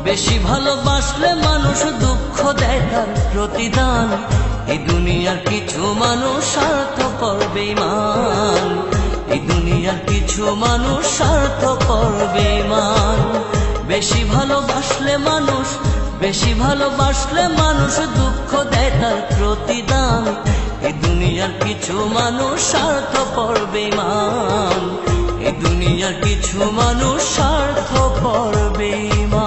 বেশি ভালোবাসলে মানুষ দুঃখ দেয় তার প্রতিদান। এই দুনিয়ার কিছু মানুষ স্বার্থপর বেঈমান, এই দুনিয়ার কিছু মানুষ স্বার্থপর বেঈমান। বেশি ভালোবাসলে মানুষ, বেশি ভালোবাসলে মানুষ দুঃখ দেয় তার প্রতিদান। এই দুনিয়ার কিছু মানুষ স্বার্থপর বেঈমান, এই দুনিয়ার কিছু মানুষ স্বার্থপর বেঈমান।